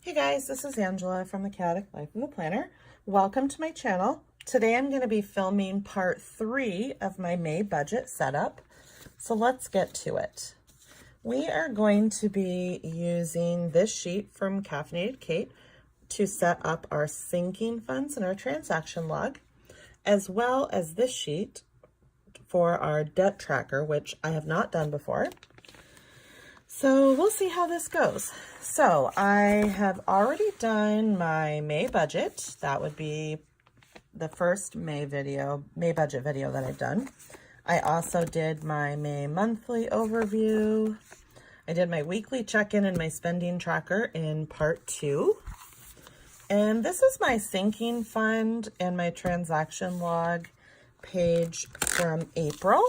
Hey guys, this is Angela from the Chaotic Life of the Planner. Welcome to my channel. Today I'm going to be filming part 3 of my May budget setup. So let's get to it. We are going to be using this sheet from Caffeinated Cait to set up our sinking funds and our transaction log, as well as this sheet for our debt tracker, which I have not done before. So we'll see how this goes. So I have already done my May budget. That would be the first May budget video that I've done. I also did my May monthly overview. I did my weekly check-in and my spending tracker in part 2. And this is my sinking fund and my transaction log page from April.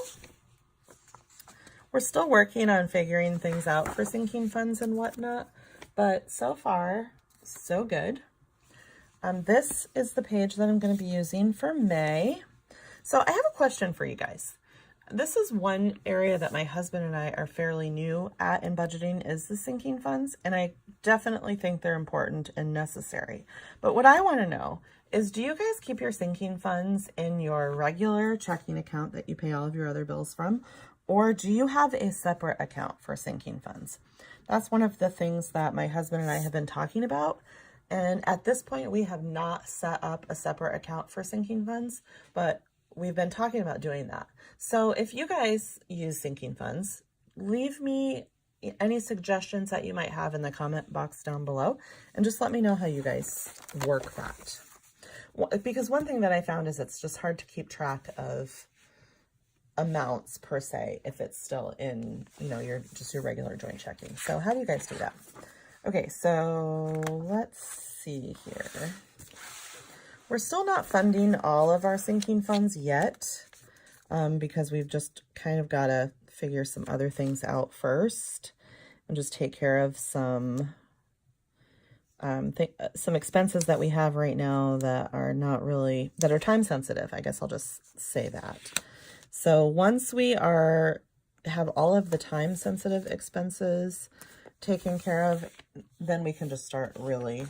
We're still working on figuring things out for sinking funds and whatnot, but so far, so good. This is the page that I'm going to be using for May. So I have a question for you guys. This is one area that my husband and I are fairly new at in budgeting, is the sinking funds, and I definitely think they're important and necessary. But what I want to know is, do you guys keep your sinking funds in your regular checking account that you pay all of your other bills from? Or do you have a separate account for sinking funds? That's one of the things that my husband and I have been talking about. And at this point, we have not set up a separate account for sinking funds, but we've been talking about doing that. So if you guys use sinking funds, leave me any suggestions that you might have in the comment box down below, and just let me know how you guys work that. Because one thing that I found is it's just hard to keep track of amounts per se if it's still in, your regular joint checking. So how do you guys do that? Okay, so let's see here. We're still not funding all of our sinking funds yet, because we've just kind of got to figure some other things out first and just take care of some expenses that we have right now that are that are time sensitive. I guess I'll just say that. So once we have all of the time sensitive expenses taken care of, then we can just start really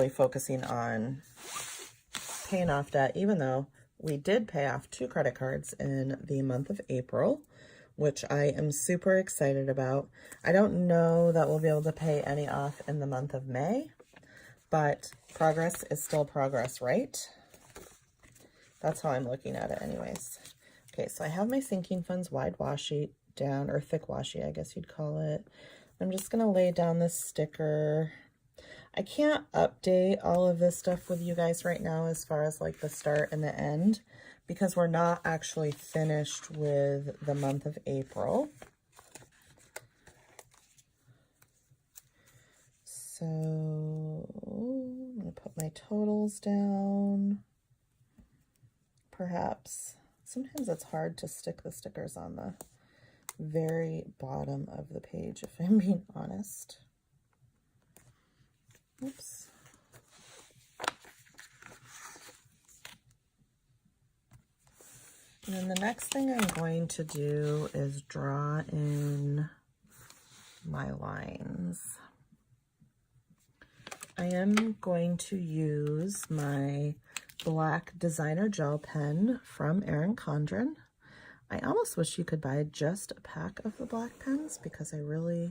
focusing on paying off debt, even though we did pay off 2 credit cards in the month of April, which I am super excited about. I don't know that we'll be able to pay any off in the month of May, but progress is still progress, right? That's how I'm looking at it anyways. Okay, so I have my sinking funds wide wash sheet down, or thick wash sheet, I guess you'd call it. I'm just going to lay down this sticker. I can't update all of this stuff with you guys right now as far as like the start and the end, because we're not actually finished with the month of April. So I'm going to put my totals down. Perhaps sometimes it's hard to stick the stickers on the very bottom of the page, if I'm being honest. Oops. And then the next thing I'm going to do is draw in my lines. I am going to use my black designer gel pen from Erin Condren. I almost wish you could buy just a pack of the black pens because I really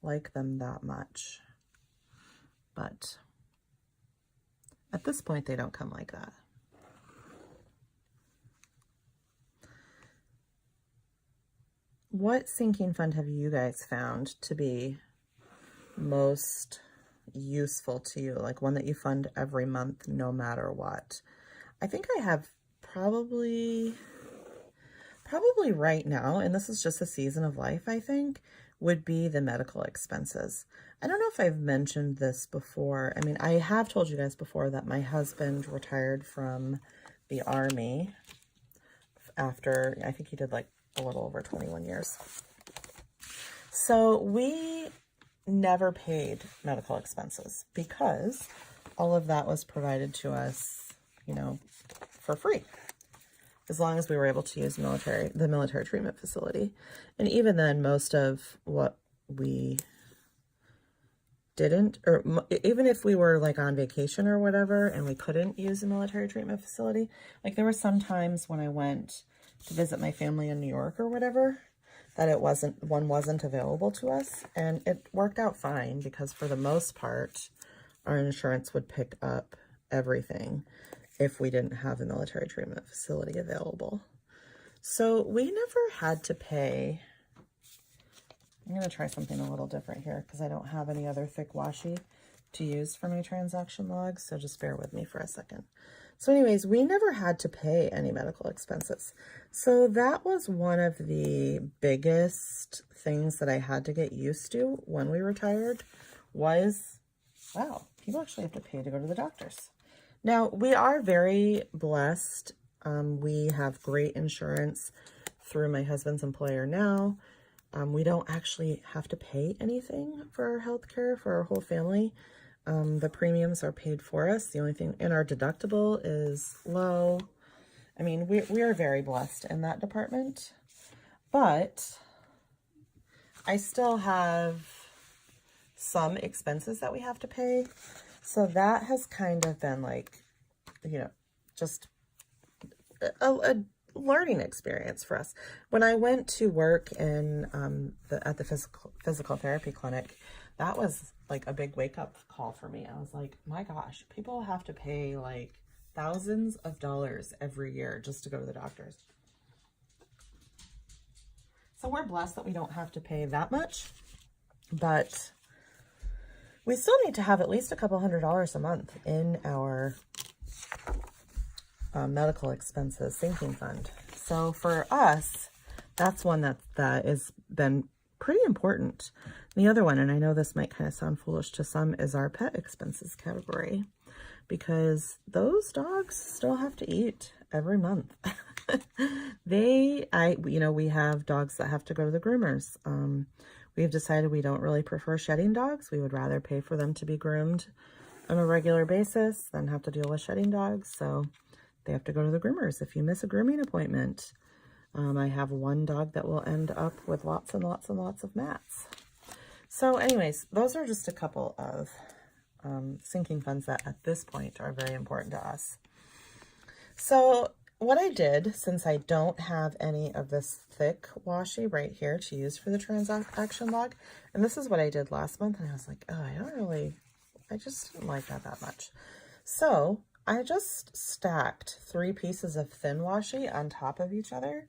like them that much. But at this point, they don't come like that. What sinking fund have you guys found to be most useful to you, like one that you fund every month no matter what? I think I have probably right now, and this is just a season of life, I think, would be the medical expenses. I don't know if I've mentioned this before. I mean, I have told you guys before that my husband retired from the Army after, I think he did like a little over 21 years. So we never paid medical expenses because all of that was provided to us, for free, as long as we were able to use the military treatment facility. And even then, most of what we didn't, or even if we were like on vacation or whatever and we couldn't use a military treatment facility, like there were some times when I went to visit my family in New York or whatever that one wasn't available to us, and it worked out fine because for the most part our insurance would pick up everything if we didn't have a military treatment facility available. So we never had to pay. I'm going to try something a little different here because I don't have any other thick washi to use for my transaction logs, so just bear with me for a second. So anyways, we never had to pay any medical expenses. So that was one of the biggest things that I had to get used to when we retired was, wow, people actually have to pay to go to the doctors. Now, we are very blessed. We have great insurance through my husband's employer now. We don't actually have to pay anything for our health care for our whole family. The premiums are paid for us. The only thing, and our deductible is low. I mean, we are very blessed in that department, but I still have some expenses that we have to pay. So that has kind of been like, you know, just a learning experience for us. When I went to work in at the physical therapy clinic, that was like a big wake-up call for me. I was like, my gosh, people have to pay like thousands of dollars every year just to go to the doctors. So we're blessed that we don't have to pay that much, but we still need to have at least a couple $100s a month in our medical expenses sinking fund. So for us, that's one that has been pretty important. The other one, and I know this might kind of sound foolish to some, is our pet expenses category, because those dogs still have to eat every month. We have dogs that have to go to the groomers. We've decided we don't really prefer shedding dogs. We would rather pay for them to be groomed on a regular basis than have to deal with shedding dogs. So they have to go to the groomers. If you miss a grooming appointment, I have one dog that will end up with lots and lots and lots of mats. So anyways, those are just a couple of sinking funds that at this point are very important to us. So what I did, since I don't have any of this thick washi right here to use for the transaction log, and this is what I did last month, and I was like, oh, I just didn't like that much. So I just stacked 3 pieces of thin washi on top of each other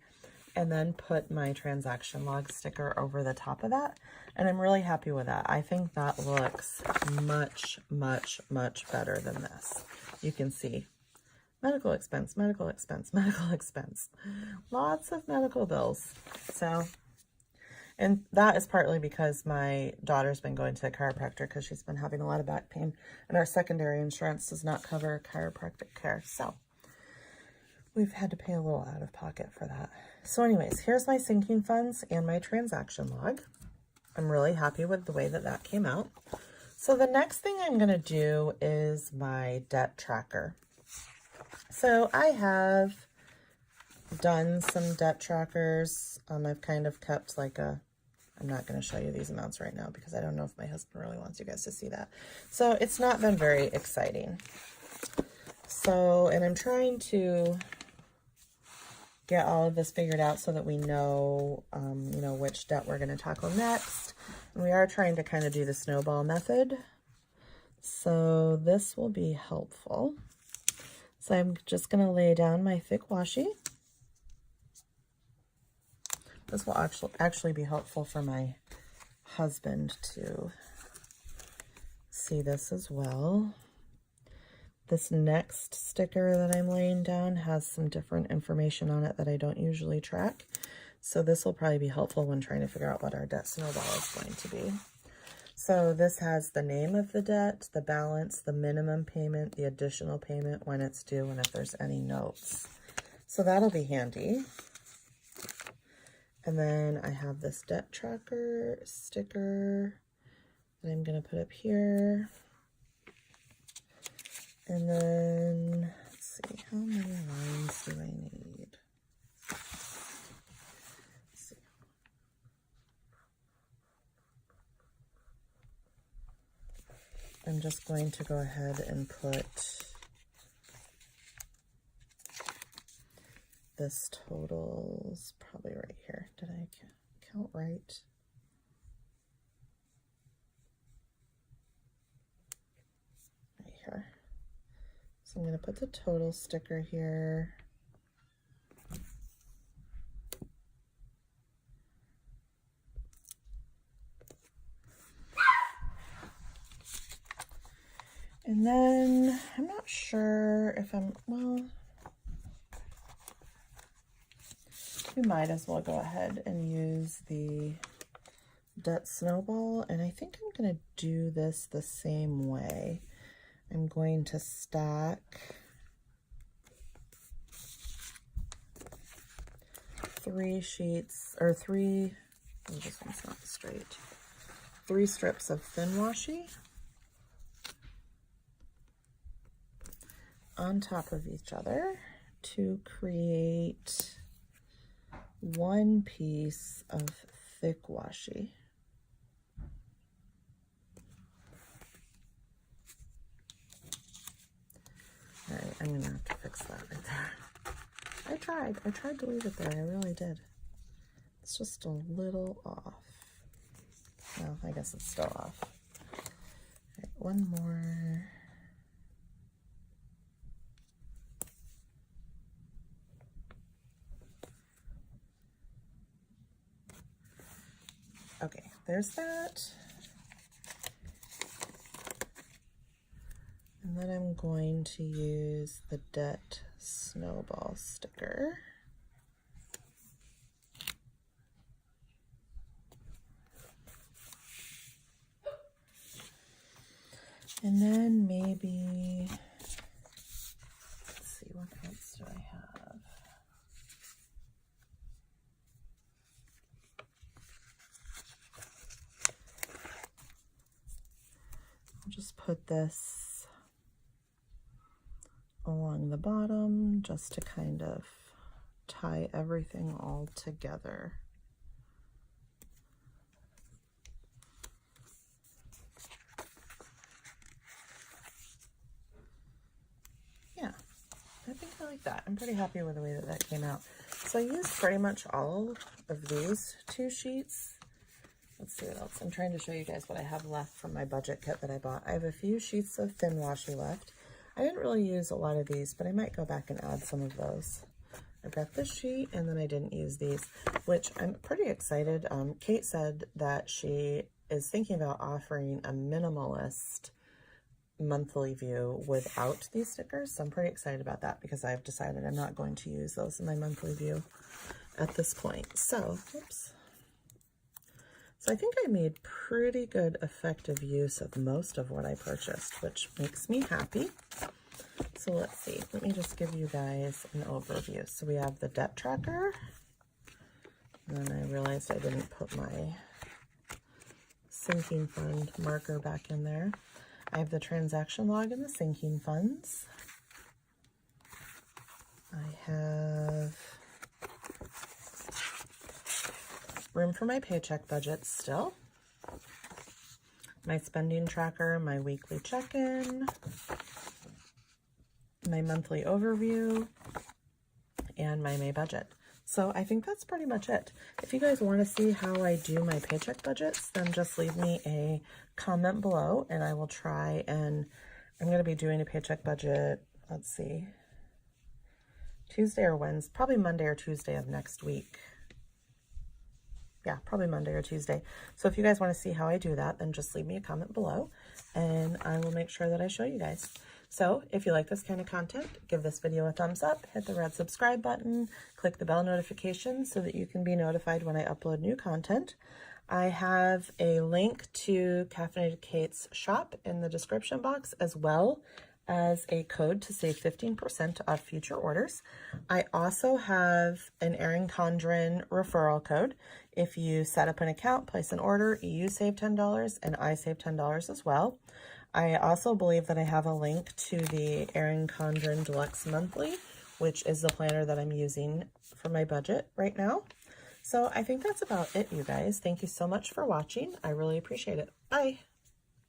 and then put my transaction log sticker over the top of that. And I'm really happy with that. I think that looks much, much, much better than this. You can see medical expense, medical expense, medical expense, lots of medical bills. So, and that is partly because my daughter's been going to the chiropractor because she's been having a lot of back pain, and our secondary insurance does not cover chiropractic care. So we've had to pay a little out of pocket for that. So anyways, here's my sinking funds and my transaction log. I'm really happy with the way that came out. So the next thing I'm going to do is my debt tracker. So I have done some debt trackers. I've kind of kept like I'm not going to show you these amounts right now because I don't know if my husband really wants you guys to see that. So it's not been very exciting. So, and I'm trying to get all of this figured out so that we know, which debt we're going to tackle next. And we are trying to kind of do the snowball method. So this will be helpful. So I'm just going to lay down my thick washi. This will actually be helpful for my husband to see this as well. This next sticker that I'm laying down has some different information on it that I don't usually track. So this will probably be helpful when trying to figure out what our debt snowball is going to be. So this has the name of the debt, the balance, the minimum payment, the additional payment, when it's due, and if there's any notes. So that'll be handy. And then I have this debt tracker sticker that I'm going to put up here. And then, let's see, how many lines do I need? Let's see. I'm just going to go ahead and put this totals probably right here. Did I count right? Right here. So I'm going to put the total sticker here. And then I'm not sure if well, we might as well go ahead and use the Snowball, and I think I'm going to do this the same way. I'm going to stack 3 sheets, or 3, oh, this one's not straight, 3 strips of thin washi on top of each other to create 1 piece of thick washi. All right, I'm gonna have to fix that right there. I tried to leave it there, I really did. It's just a little off. Well, I guess it's still off. All right, one more. Okay, there's that. And then I'm going to use the Snowball sticker. And then maybe, let's see, what else do I have? I'll just put this along the bottom just to kind of tie everything all together. Yeah, I think I like that. I'm pretty happy with the way that that came out. So I used pretty much all of these 2 sheets. Let's see what else. I'm trying to show you guys what I have left from my budget kit that I bought. I have a few sheets of thin washi left. I didn't really use a lot of these, but I might go back and add some of those. I got this sheet, and then I didn't use these, which I'm pretty excited. Kate said that she is thinking about offering a minimalist monthly view without these stickers, so I'm pretty excited about that because I've decided I'm not going to use those in my monthly view at this point. So, oops. So I think I made pretty good effective use of most of what I purchased, which makes me happy. So let's see, let me just give you guys an overview. So we have the debt tracker, and then I realized I didn't put my sinking fund marker back in there. I have the transaction log and the sinking funds. I have room for my paycheck budget still, my spending tracker, my weekly check-in, my monthly overview, and my May budget. So I think that's pretty much it. If you guys want to see how I do my paycheck budgets, then just leave me a comment below and I will try, and I'm going to be doing a paycheck budget, let's see, Tuesday or Wednesday, probably Monday or Tuesday of next week. Yeah, probably Monday or Tuesday. So if you guys want to see how I do that, then just leave me a comment below and I will make sure that I show you guys. So if you like this kind of content, give this video a thumbs up, hit the red subscribe button, click the bell notification so that you can be notified when I upload new content. I have a link to Caffeinated Cait's shop in the description box, as well as a code to save 15% off future orders. I also have an Erin Condren referral code. If you set up an account, place an order, you save $10 and I save $10 as well. I also believe that I have a link to the Erin Condren Deluxe Monthly, which is the planner that I'm using for my budget right now. So I think that's about it, you guys. Thank you so much for watching. I really appreciate it. Bye.